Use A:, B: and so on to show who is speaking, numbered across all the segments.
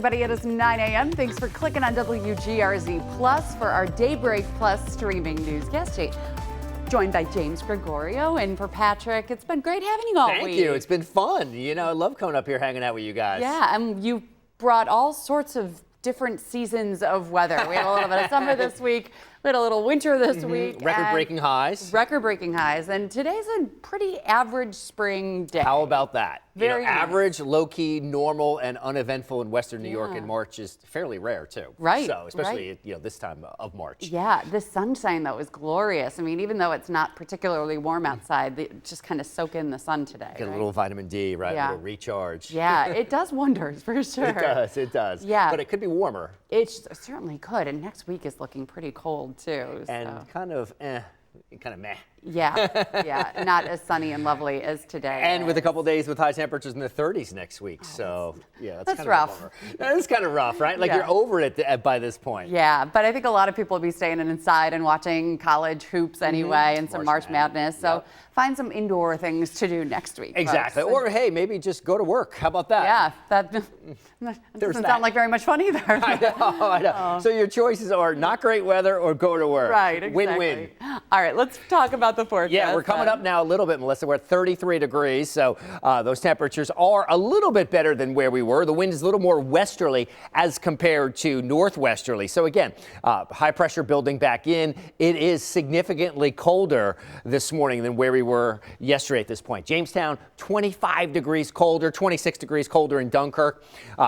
A: Everybody, it is 9 a.m. Thanks for clicking on WGRZ Plus for our Daybreak Plus streaming newscast. Joined by James Gregorio, and for Patrick, it's been great having you all week.
B: Thank you. It's been fun. You know, I love coming up here hanging out with you guys.
A: Yeah, and you brought all sorts of different seasons of weather. We had a little bit of summer this week. We had a little winter this week.
B: Record-breaking highs.
A: Record-breaking highs. And today's a pretty average spring day.
B: How about that?
A: Very nice.
B: Average, low-key, normal, and uneventful in Western New York in March is fairly rare, too.
A: Right.
B: So, especially, this time of March.
A: Yeah, the sunshine, though, is glorious. I mean, even though it's not particularly warm outside, just kind of soak in the sun today.
B: Get a little vitamin D, right?
A: Yeah.
B: A little recharge.
A: Yeah, it does wonders, for sure.
B: It does.
A: Yeah.
B: But it could be warmer.
A: It certainly could. And next week is looking pretty cold, too.
B: And kind of meh.
A: Yeah, not as sunny and lovely as today.
B: And with a couple days with high temperatures in the 30s next week. So, yeah,
A: that's rough.
B: That's kind of rough, right? Like, you're over it by this point.
A: Yeah, but I think a lot of people will be staying inside and watching college hoops anyway, and some March Madness. So find some indoor things to do next week.
B: Exactly.
A: Folks.
B: Or, hey, maybe just go to work. How about that?
A: Yeah, that doesn't sound like very much fun either.
B: I know. So your choices are not great weather or go to work.
A: Right, exactly.
B: Win-win.
A: All right, let's talk about the forecast.
B: Yeah, we're coming up now a little bit, Melissa. We're at 33 degrees, so those temperatures are a little bit better than where we were. The wind is a little more westerly as compared to northwesterly. So again, high pressure building back in. It is significantly colder this morning than where we were yesterday at this point. Jamestown, 25 degrees colder, 26 degrees colder in Dunkirk.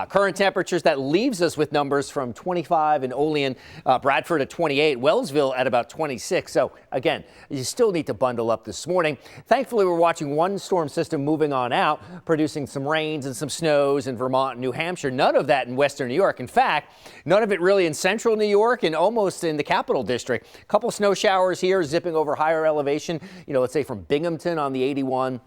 B: Current temperatures, that leaves us with numbers from 25 in Olean, Bradford at 28, Wellsville at about 26. So again, you still need to bundle up this morning. Thankfully, we're watching one storm system moving on out, producing some rains and some snows in Vermont and New Hampshire. None of that in Western New York. In fact, none of it really in central New York and almost in the Capital District. A couple snow showers here zipping over higher elevation, let's say from Binghamton on the 81.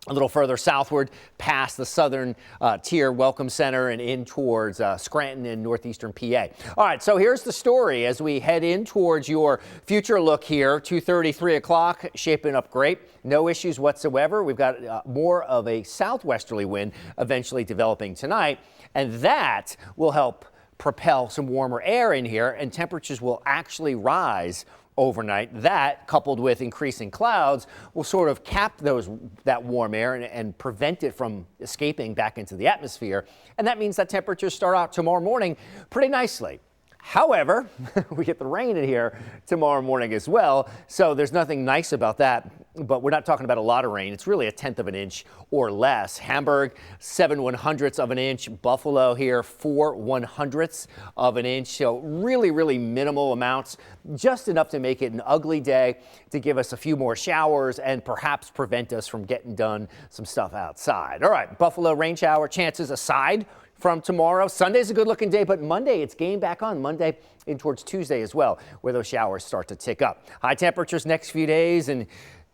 B: A little further southward past the southern tier Welcome Center and in towards Scranton and northeastern PA. All right, so here's the story as we head in towards your future look here. 2:30, 3 o'clock, shaping up great. No issues whatsoever. We've got more of a southwesterly wind eventually developing tonight, and that will help propel some warmer air in here, and temperatures will actually rise overnight. That, coupled with increasing clouds, will sort of cap that warm air and prevent it from escaping back into the atmosphere. And that means that temperatures start out tomorrow morning pretty nicely. However, we get the rain in here tomorrow morning as well, so there's nothing nice about that. But we're not talking about a lot of rain. It's really a 1/10 of an inch or less. Hamburg, 7/100ths of an inch. Buffalo here, 4/100ths of an inch. So really, really minimal amounts, just enough to make it an ugly day, to give us a few more showers and perhaps prevent us from getting done some stuff outside. All right, Buffalo rain shower chances aside from tomorrow. Sunday's a good looking day, but Monday it's game back on Monday in towards Tuesday as well, where those showers start to tick up. High temperatures next few days, and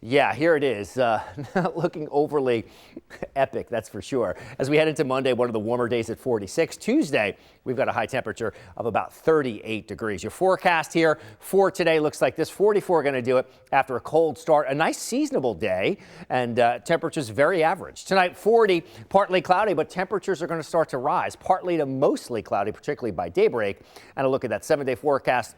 B: yeah, here it is. Not looking overly epic, that's for sure. As we head into Monday, one of the warmer days at 46. Tuesday, we've got a high temperature of about 38 degrees. Your forecast here for today looks like this. 44 going to do it after a cold start. A nice seasonable day, and temperatures very average. Tonight, 40, partly cloudy, but temperatures are going to start to rise. Partly to mostly cloudy, particularly by daybreak. And a look at that 7-day forecast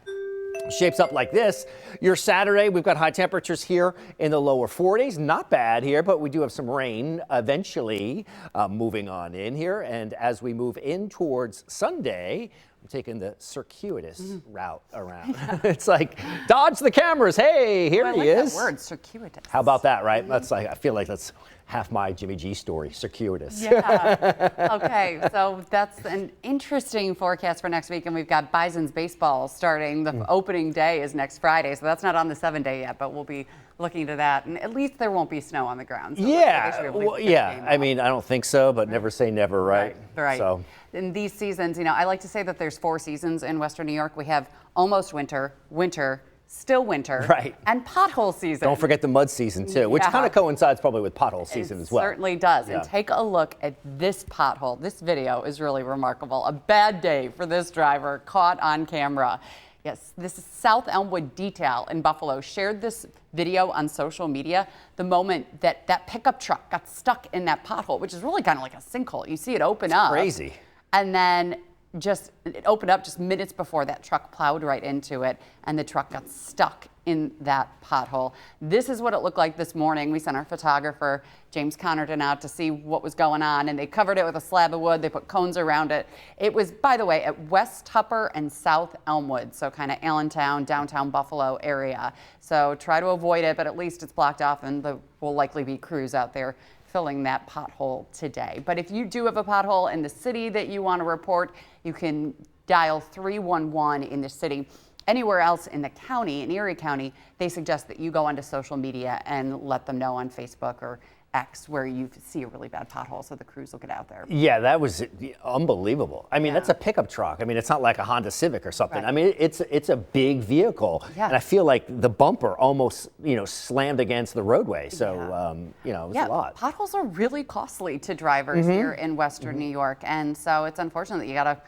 B: shapes up like this. Your Saturday, we've got high temperatures here in the lower 40s. Not bad here, but we do have some rain eventually moving on in here. And as we move in towards Sunday, I'm taking the circuitous route around. It's like, dodge the cameras. Hey, here he is.
A: That word, circuitous.
B: How about that, right? That's like, I feel like that's half my Jimmy G story, circuitous.
A: Yeah. Okay, so that's an interesting forecast for next week, and we've got Bisons baseball starting. The opening day is next Friday, so that's not on the 7-day yet, but we'll be looking to that, and at least there won't be snow on the ground. So
B: I mean, I don't think so, but never say never, right?
A: Right.
B: So
A: in these seasons, I like to say that there's 4 seasons in Western New York. We have almost winter, winter, still winter,
B: right,
A: and pothole season.
B: Don't forget the mud season too, which kind of coincides probably with pothole season as well.
A: It certainly does. And take a look at this pothole. This video is really remarkable. A bad day for this driver caught on camera. Yes, this is South Elmwood Detail in Buffalo shared this video on social media the moment that pickup truck got stuck in that pothole, which is really kind of like a sinkhole. You see it open up.
B: Crazy.
A: And then it opened up just minutes before that truck plowed right into it, and the truck got stuck in that pothole. This is what it looked like this morning. We sent our photographer, James Connerton, out to see what was going on, and they covered it with a slab of wood. They put cones around it. It was, by the way, at West Tupper and South Elmwood, so kind of Allentown, downtown Buffalo area. So try to avoid it, but at least it's blocked off, and there will likely be crews out there filling that pothole today. But if you do have a pothole in the city that you want to report, you can dial 311 in the city. Anywhere else in the county, in Erie County, they suggest that you go onto social media and let them know on Facebook or X where you see a really bad pothole, so the crews will get out there.
B: Yeah, that was unbelievable. I mean, that's a pickup truck. I mean, it's not like a Honda Civic or something. Right. I mean, it's a big vehicle, and I feel like the bumper almost, slammed against the roadway. So, it was a lot.
A: Potholes are really costly to drivers here in Western New York, and so it's unfortunate that you got to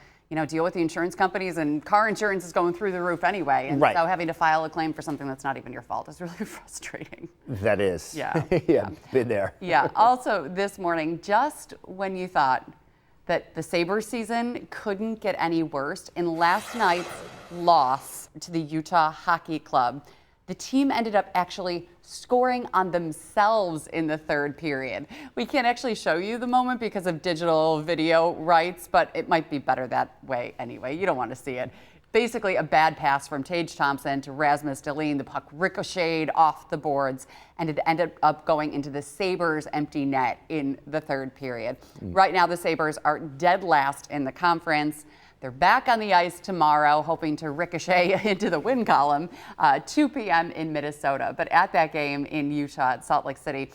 A: deal with the insurance companies, and car insurance is going through the roof anyway. And so having to file a claim for something that's not even your fault is really frustrating.
B: That is.
A: Yeah.
B: Yeah, been there.
A: Yeah. Also this morning, just when you thought that the Sabres season couldn't get any worse, in last night's loss to the Utah Hockey Club, the team ended up actually scoring on themselves in the third period. We can't actually show you the moment because of digital video rights, but it might be better that way anyway. You don't want to see it. Basically, a bad pass from Tage Thompson to Rasmus Dahlin. The puck ricocheted off the boards, and it ended up going into the Sabres' empty net in the third period. Right now, the Sabres are dead last in the conference. They're back on the ice tomorrow, hoping to ricochet into the win column, 2 p.m. in Minnesota. But at that game in Utah, at Salt Lake City,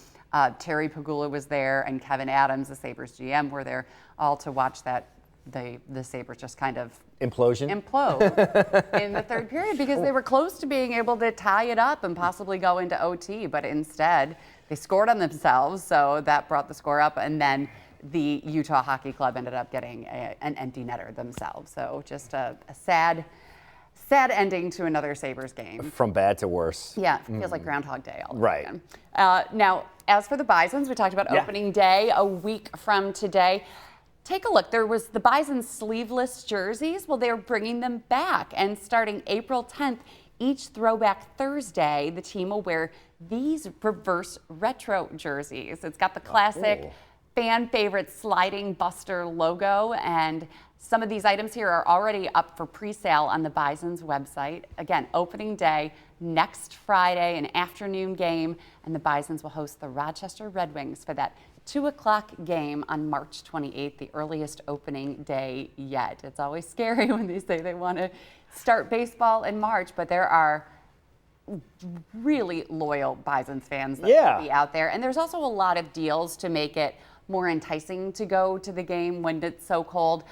A: Terry Pegula was there, and Kevin Adams, the Sabres GM, were there, all to watch the Sabres just kind of implode in the third period, because they were close to being able to tie it up and possibly go into OT. But instead, they scored on themselves, so that brought the score up, and then the Utah Hockey Club ended up getting an empty netter themselves. So just a sad ending to another Sabres game.
B: From bad to worse.
A: Yeah, it feels like Groundhog Day all over
B: right
A: again. Now, as for the Bisons, we talked about opening day a week from today. Take a look. There was the Bisons sleeveless jerseys. Well, they're bringing them back. And starting April 10th, each Throwback Thursday, the team will wear these reverse retro jerseys. It's got the classic fan favorite sliding Buster logo, and some of these items here are already up for pre-sale on the Bisons website. Again, opening day next Friday, an afternoon game, and the Bisons will host the Rochester Red Wings for that 2 o'clock game on March 28th, the earliest opening day yet. It's always scary when they say they want to start baseball in March, but there are really loyal Bisons fans that will be out there. And there's also a lot of deals to make it more enticing to go to the game when it's so cold.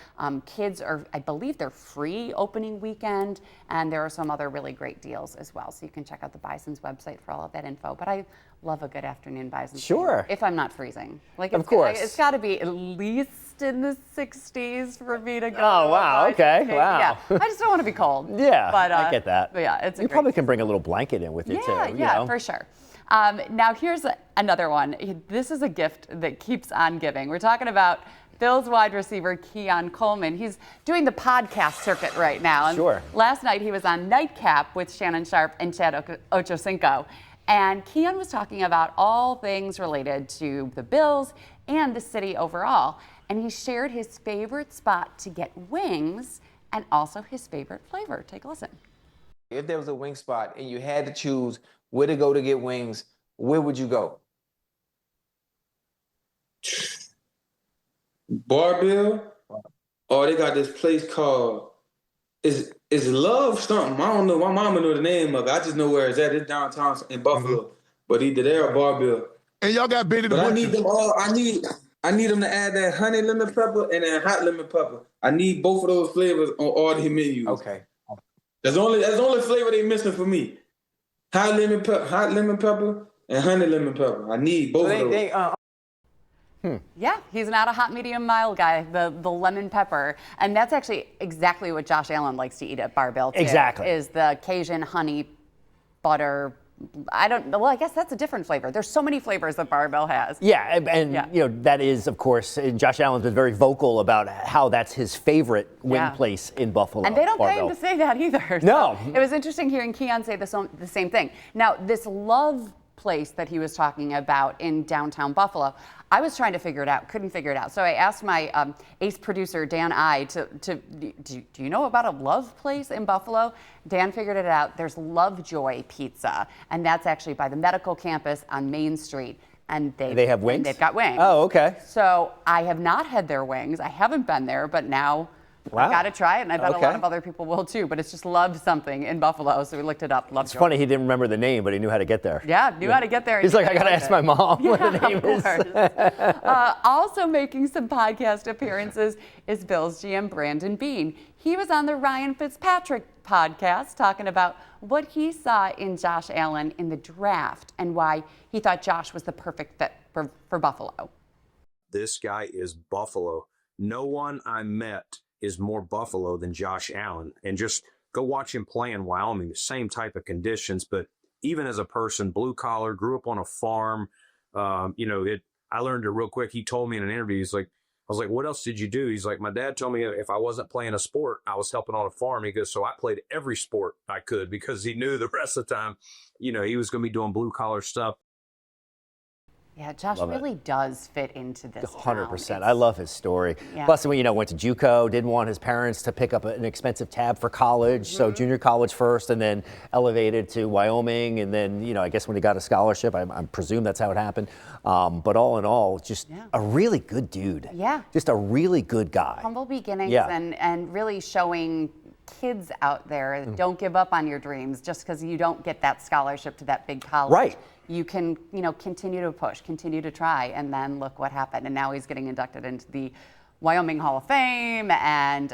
A: Kids are, I believe they're free opening weekend, and there are some other really great deals as well. So you can check out the Bisons website for all of that info. But I love a good afternoon Bisons game, if I'm not freezing.
B: Of course.
A: It's got to be at least in the 60s for me to go.
B: Oh, wow. Okay. Wow.
A: Yeah. I just don't want to be cold.
B: But I get that.
A: But yeah, it's
B: you probably can bring a little blanket in with you, too.
A: Yeah, for sure. Now, here's another one. This is a gift that keeps on giving. We're talking about Bills wide receiver Keon Coleman. He's doing the podcast circuit right now. And last night, he was on Nightcap with Shannon Sharp and Chad Ochocinco. And Keon was talking about all things related to the Bills and the city overall. And he shared his favorite spot to get wings and also his favorite flavor. Take a listen.
C: If there was a wing spot and you had to choose where to go to get wings, where would you go?
D: Barbill? Oh, they got this place called Is Love something. I don't know. My mama know the name of it. I just know where it's at. It's downtown in Buffalo. But either there or Barbill.
E: And y'all got Benny the
D: But I
E: Butcher.
D: need them all. I need them to add that honey lemon pepper and that hot lemon pepper. I need both of those flavors on all the menus.
C: Okay.
D: That's the only flavor they missing for me. Hot lemon pepper, and honey lemon pepper. I need both of those.
A: Yeah, he's not a hot, medium, mild guy, the lemon pepper. And that's actually exactly what Josh Allen likes to eat at Barbill, too.
B: Exactly.
A: Is the Cajun honey butter well, I guess that's a different flavor. There's so many flavors that barbell has.
B: Yeah, and you know, that is, of course, and Josh Allen's been very vocal about how that's his favorite wing place in Buffalo.
A: And they don't pay him to say that either.
B: No.
A: So it was interesting hearing Keon say the same thing. Now, this Love place that he was talking about in downtown Buffalo, I was trying to figure it out, couldn't figure it out. So I asked my ace producer, Dan do you know about a Love place in Buffalo? Dan figured it out. There's Lovejoy Pizza, and that's actually by the medical campus on Main Street. And
B: they have wings?
A: They've got wings.
B: Oh, okay.
A: So I have not had their wings. I haven't been there, but now I got to try it, and I bet a lot of other people will too. But it's just Love something in Buffalo, so we looked it up. Lovejoy.
B: It's funny he didn't remember the name, but he knew how to get there.
A: Yeah, knew how to get there.
B: He's like, I got to ask my mom what the name is.
A: Also making some podcast appearances is Bills GM Brandon Beane. He was on the Ryan Fitzpatrick podcast talking about what he saw in Josh Allen in the draft and why he thought Josh was the perfect fit for Buffalo.
E: This guy is Buffalo. No one I met is more Buffalo than Josh Allen. And just go watch him play in Wyoming, the same type of conditions. But even as a person, blue collar, grew up on a farm. I learned it real quick. He told me in an interview, I was like, what else did you do? He's like, my dad told me if I wasn't playing a sport, I was helping on a farm. He goes, so I played every sport I could because he knew the rest of the time, he was going to be doing blue collar stuff.
A: Yeah, Josh really does fit into this
B: 100%. I love his story. Yeah. Plus, went to JUCO, didn't want his parents to pick up an expensive tab for college, so junior college first, and then elevated to Wyoming, and then, I guess when he got a scholarship, I presume that's how it happened. But all in all, just a really good dude.
A: Yeah.
B: Just a really good guy.
A: Humble beginnings and really showing kids out there, don't give up on your dreams just because you don't get that scholarship to that big college.
B: Right.
A: You can, continue to push, continue to try, and then look what happened. And now he's getting inducted into the Wyoming Hall of Fame and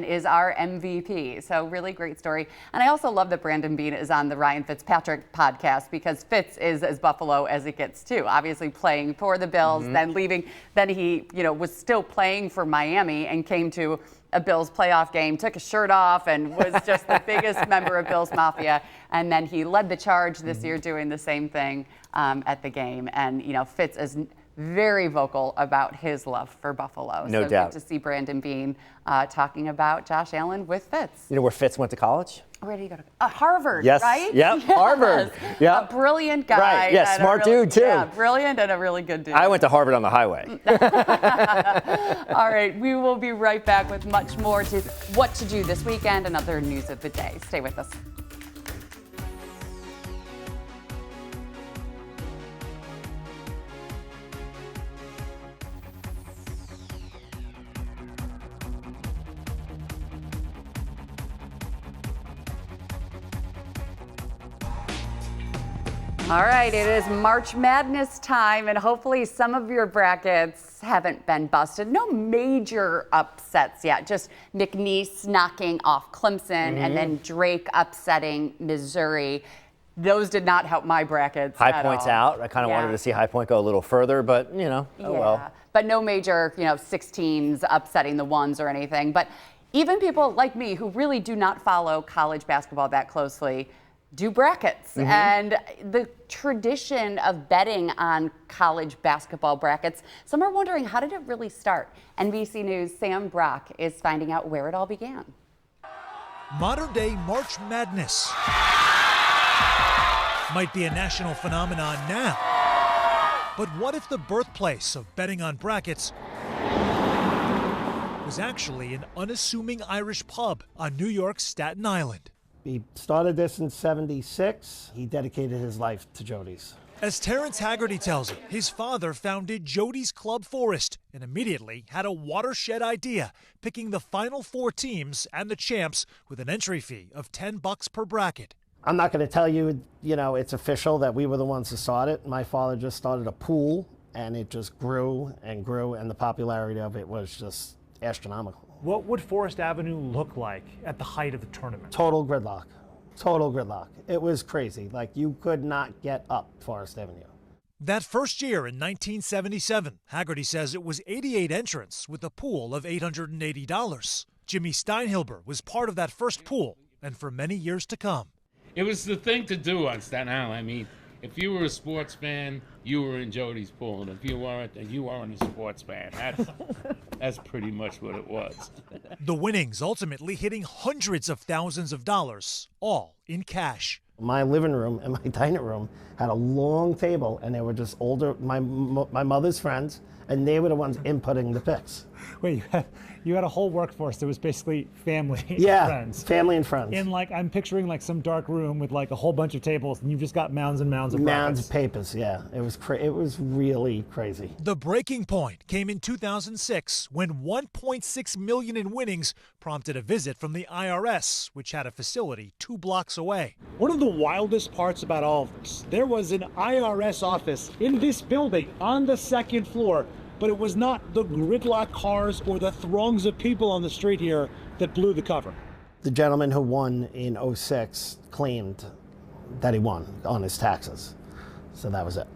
A: is our MVP. So really great story. And I also love that Brandon Beane is on the Ryan Fitzpatrick podcast because Fitz is as Buffalo as it gets too. Obviously playing for the Bills, then leaving. Then he, was still playing for Miami and came to a Bills playoff game, took his shirt off and was just the biggest member of Bills Mafia. And then he led the charge this year doing the same thing at the game. And, Fitz is very vocal about his love for Buffalo.
B: No doubt.
A: Good to see Brandon Beane talking about Josh Allen with Fitz.
B: You know where Fitz went to college?
A: Where did he go to? Harvard,
B: yes.
A: right?
B: Yep, yes. Harvard. Yep.
A: A brilliant guy.
B: Right, yeah, smart dude too.
A: Yeah, brilliant and a really good dude.
B: I went to Harvard on the highway.
A: All right, we will be right back with much more to what to do this weekend and other news of the day. Stay with us. All right, it is March Madness time, and hopefully some of your brackets haven't been busted. No major upsets yet, just McNeese knocking off Clemson and then Drake upsetting Missouri. Those did not help my brackets
B: High Point's out. I kind of wanted to see High Point go a little further, but, oh well.
A: But no major, 16s upsetting the ones or anything. But even people like me who really do not follow college basketball that closely do brackets. And the tradition of betting on college basketball brackets, some are wondering, how did it really start? NBC News' Sam Brock is finding out where it all began.
F: Modern day March Madness might be a national phenomenon now. But what if the birthplace of betting on brackets was actually an unassuming Irish pub on New York's Staten Island?
G: He started this in '76. He dedicated his life to Jody's.
F: As Terrence Haggerty tells it, his father founded Jody's Club Forest and immediately had a watershed idea, picking the final 4 teams and the champs with an entry fee of $10 per bracket.
G: I'm not going to tell you, it's official that we were the ones who started. My father just started a pool, and it just grew and grew, and the popularity of it was just astronomical.
H: What would Forest Avenue look like at the height of the tournament?
G: Total gridlock. Total gridlock. It was crazy. Like, you could not get up Forest Avenue.
F: That first year in 1977, Haggerty says it was 88 entrants with a pool of $880. Jimmy Steinhilber was part of that first pool, and for many years to come.
I: It was the thing to do on Staten Island. I mean, if you were a sports fan, you were in Jody's pool, and if you weren't, then you weren't a sports fan. That's pretty much what it was.
F: The winnings ultimately hitting hundreds of thousands of dollars, all in cash.
G: My living room and my dining room had a long table, and they were just older, my mother's friends, and they were the ones inputting the picks.
H: Wait, you had a whole workforce that was basically family and friends.
G: Family and friends.
H: In I'm picturing some dark room with a whole bunch of tables, and you've just got mounds and mounds of
G: mounds
H: brackets.
G: of papers. Yeah, it was really crazy.
F: The breaking point came in 2006 when $1.6 million in winnings prompted a visit from the IRS, which had a facility 2 blocks away.
H: One of the wildest parts about all of this, there was an IRS office in this building on the 2nd floor. But it was not the gridlock cars or the throngs of people on the street here that blew the cover.
G: The gentleman who won in 06 claimed that he won on his taxes. So that was it.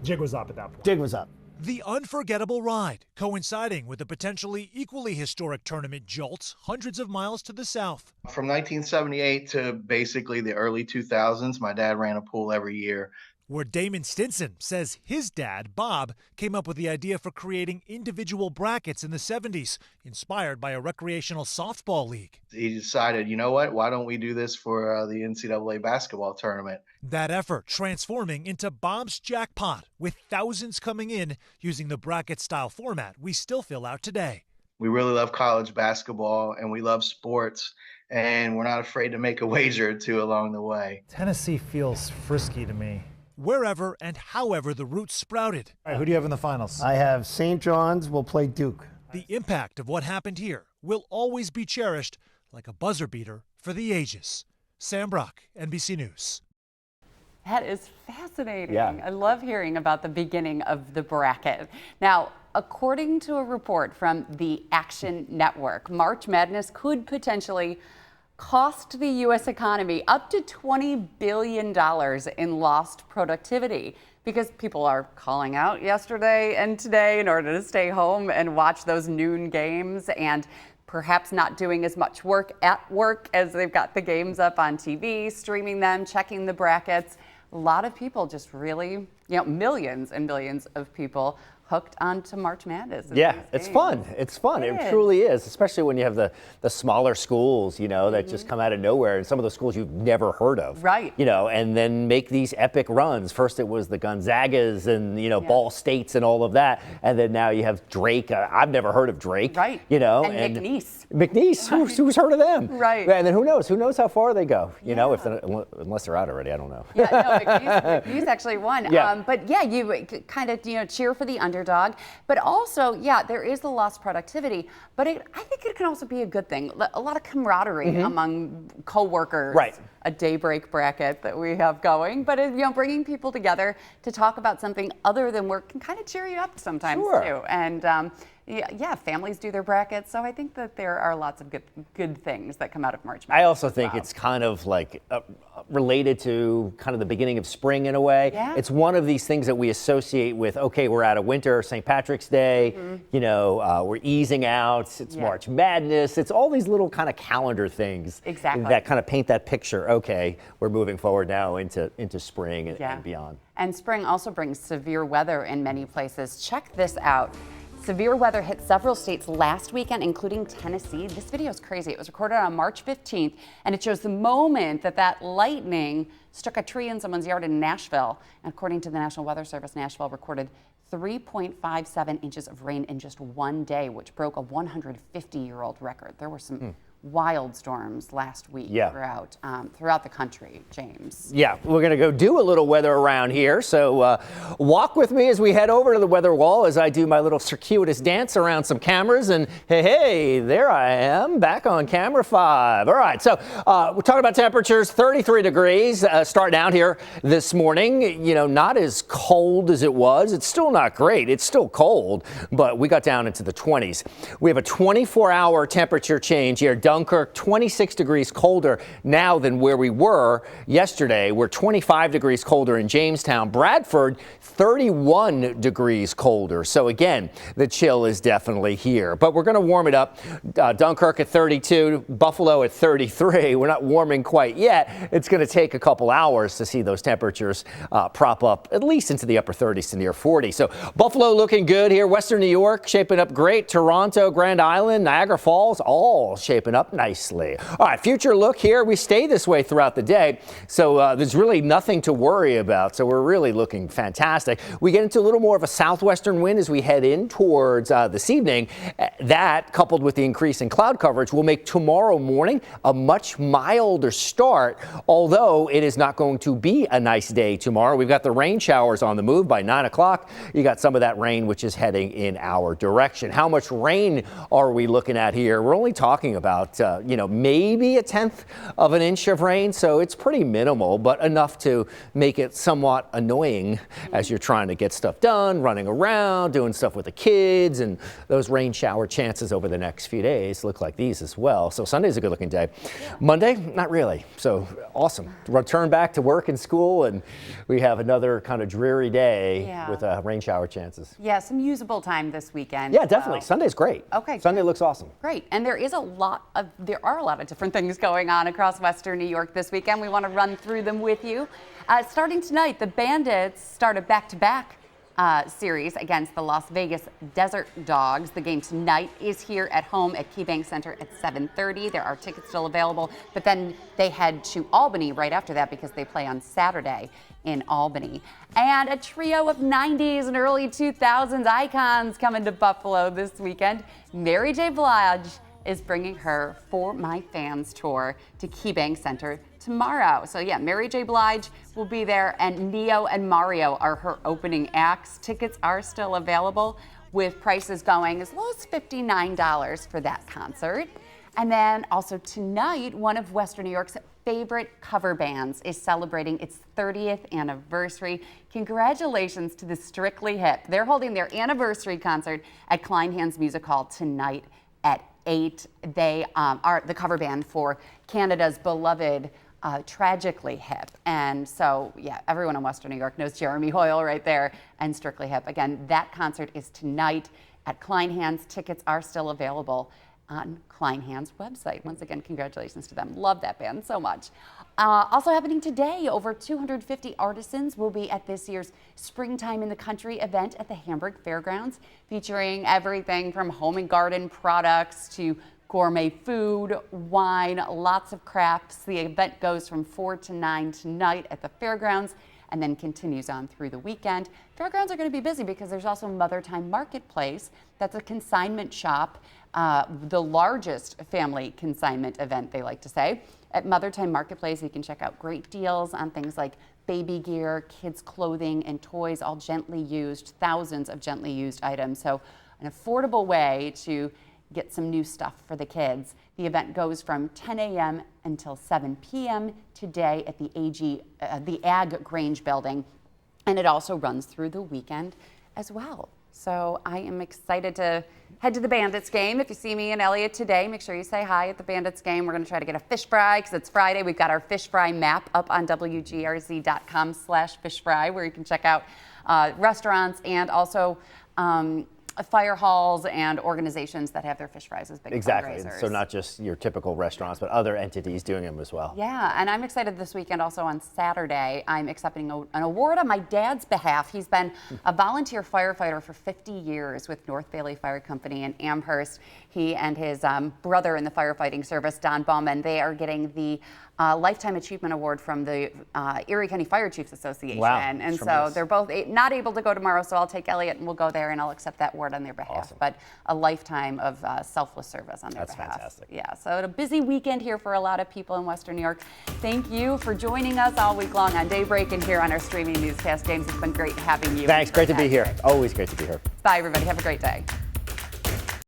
H: Jig was up at that point.
G: Jig was up.
F: The unforgettable ride, coinciding with a potentially equally historic tournament jolt hundreds of miles to the south.
J: From 1978 to basically the early 2000s, my dad ran a pool every year.
F: Where Damon Stinson says his dad, Bob, came up with the idea for creating individual brackets in the 70s, inspired by a recreational softball league.
J: He decided, you know what, why don't we do this for the NCAA basketball tournament?
F: That effort transforming into Bob's Jackpot, with thousands coming in using the bracket-style format we still fill out today.
J: We really love college basketball, and we love sports, and we're not afraid to make a wager or two along the way.
H: Tennessee feels frisky to me.
F: Wherever and however the roots sprouted.
H: All right, who do you have in the finals?
G: I have St. John's will play Duke.
F: The impact of what happened here will always be cherished like a buzzer beater for the ages. Sam Brock, NBC News.
A: That is fascinating.
B: Yeah.
A: I love hearing about the beginning of the bracket. Now, according to a report from the Action Network, March Madness could potentially cost the U.S. economy up to $20 billion in lost productivity because people are calling out yesterday and today in order to stay home and watch those noon games and perhaps not doing as much work at work as they've got the games up on TV, streaming them, checking the brackets. A lot of people just really, millions and millions of people hooked onto March Madness.
B: Yeah, it's fun. It's fun. It truly is, especially when you have the smaller schools, that just come out of nowhere, and some of the schools you've never heard of.
A: Right.
B: And then make these epic runs. First it was the Gonzagas and, Ball States and all of that, and then now you have Drake. I've never heard of Drake.
A: Right.
B: And
A: McNeese.
B: McNeese, who's heard of them?
A: Right.
B: And then who knows? Who knows how far they go? Unless they're out already, I don't know.
A: Yeah, no, McNeese actually won.
B: Yeah.
A: But yeah, you kind of cheer for the underdog. But also, there is the lost productivity. But I think it can also be a good thing. A lot of camaraderie among coworkers.
B: Right.
A: A daybreak bracket that we have going. But bringing people together to talk about something other than work can kind of cheer you up sometimes too. And families do their brackets. So I think that there are lots of good things that come out of March Madness.
B: I also think it's kind of like related to kind of the beginning of spring in a way.
A: Yeah.
B: It's one of these things that we associate with, okay, we're out of winter, St. Patrick's Day, we're easing out, it's March Madness. It's all these little kind of calendar things that kind of paint that picture. Okay, we're moving forward now into spring and beyond.
A: And spring also brings severe weather in many places. Check this out. Severe weather hit several states last weekend, including Tennessee. This video is crazy. It was recorded on March 15th, and it shows the moment that lightning struck a tree in someone's yard in Nashville. And according to the National Weather Service, Nashville recorded 3.57 inches of rain in just one day, which broke a 150-year-old record. There were some wild storms last week throughout the country, James.
B: Yeah, we're going to go do a little weather around here. So walk with me as we head over to the weather wall as I do my little circuitous dance around some cameras. And hey, there I am back on camera 5. All right, so we're talking about temperatures, 33 degrees starting out here this morning. Not as cold as it was. It's still not great. It's still cold, but we got down into the 20s. We have a 24-hour temperature change here. Dunkirk, 26 degrees colder now than where we were yesterday. We're 25 degrees colder in Jamestown. Bradford, 31 degrees colder. So again, the chill is definitely here. But we're going to warm it up. Dunkirk at 32, Buffalo at 33. We're not warming quite yet. It's going to take a couple hours to see those temperatures prop up at least into the upper 30s to near 40. So Buffalo looking good here. Western New York shaping up great. Toronto, Grand Island, Niagara Falls, all shaping up nicely. All right, future look here. We stay this way throughout the day, so there's really nothing to worry about. So we're really looking fantastic. We get into a little more of a southwestern wind as we head in towards this evening. That, coupled with the increase in cloud coverage, will make tomorrow morning a much milder start, although it is not going to be a nice day tomorrow. We've got the rain showers on the move by 9 o'clock. You got some of that rain which is heading in our direction. How much rain are we looking at here? We're only talking about, maybe a 1/10 of an inch of rain, so it's pretty minimal, but enough to make it somewhat annoying as you're trying to get stuff done, running around, doing stuff with the kids, and those rain shower chances over the next few days look like these as well. So Sunday's a good looking day. Monday, not really. So awesome. Return back to work and school, and we have another kind of dreary day with rain shower chances.
A: Yeah, some usable time this weekend.
B: Yeah, definitely. Sunday's great.
A: Okay.
B: Sunday looks awesome.
A: Great. And there are a lot of different things going on across Western New York this weekend. We want to run through them with you. Starting tonight, the Bandits start a back-to-back series against the Las Vegas Desert Dogs. The game tonight is here at home at KeyBank Center at 7:30. There are tickets still available, but then they head to Albany right after that because they play on Saturday in Albany. And a trio of 90s and early 2000s icons coming to Buffalo this weekend. Mary J. Blige is bringing her For My Fans tour to KeyBank Center tomorrow. So yeah, Mary J. Blige will be there, and Neo and Mario are her opening acts. Tickets are still available with prices going as low as $59 for that concert. And then also tonight, one of Western New York's favorite cover bands is celebrating its 30th anniversary. Congratulations to the Strictly Hip. They're holding their anniversary concert at Kleinhans Music Hall tonight at 8. They are the cover band for Canada's beloved Tragically Hip. And so, yeah, everyone in Western New York knows Jeremy Hoyle right there and Strictly Hip. Again, that concert is tonight at Kleinhans. Tickets are still available on Kleinhans' website. Once again, congratulations to them. Love that band so much. Also happening today, over 250 artisans will be at this year's Springtime in the Country event at the Hamburg Fairgrounds, featuring everything from home and garden products to gourmet food, wine, lots of crafts. The event goes from 4 to 9 tonight at the Fairgrounds and then continues on through the weekend. Fairgrounds are going to be busy because there's also Mother Time Marketplace. That's a consignment shop, the largest family consignment event, they like to say. At Mother Time Marketplace, you can check out great deals on things like baby gear, kids' clothing, and toys, all gently used, thousands of gently used items. So an affordable way to get some new stuff for the kids. The event goes from 10 a.m. until 7 p.m. today at the Ag Grange building, and it also runs through the weekend as well. So I am excited to head to the Bandits game. If you see me and Elliot today, make sure you say hi at the Bandits game. We're going to try to get a fish fry because it's Friday. We've got our fish fry map up on WGRZ.com/fish fry, where you can check out restaurants and also fire halls and organizations that have their fish fries as big fundraisers.
B: So not just your typical restaurants, but other entities doing them as well.
A: Yeah, and I'm excited this weekend also on Saturday. I'm accepting an award on my dad's behalf. He's been a volunteer firefighter for 50 years with North Bailey Fire Company in Amherst. He and his brother in the firefighting service, Don Bauman, they are getting the Lifetime Achievement Award from the Erie County Fire Chiefs Association.
B: Wow,
A: and so they're both not able to go tomorrow, so I'll take Elliot and we'll go there and I'll accept that award on their behalf.
B: Awesome.
A: But a lifetime of selfless service on their behalf.
B: That's fantastic.
A: Yeah, so a busy weekend here for a lot of people in Western New York. Thank you for joining us all week long on Daybreak and here on our streaming newscast. James, it's been great having you.
B: Thanks, great to be here. Always great to be here.
A: Bye, everybody. Have a great day.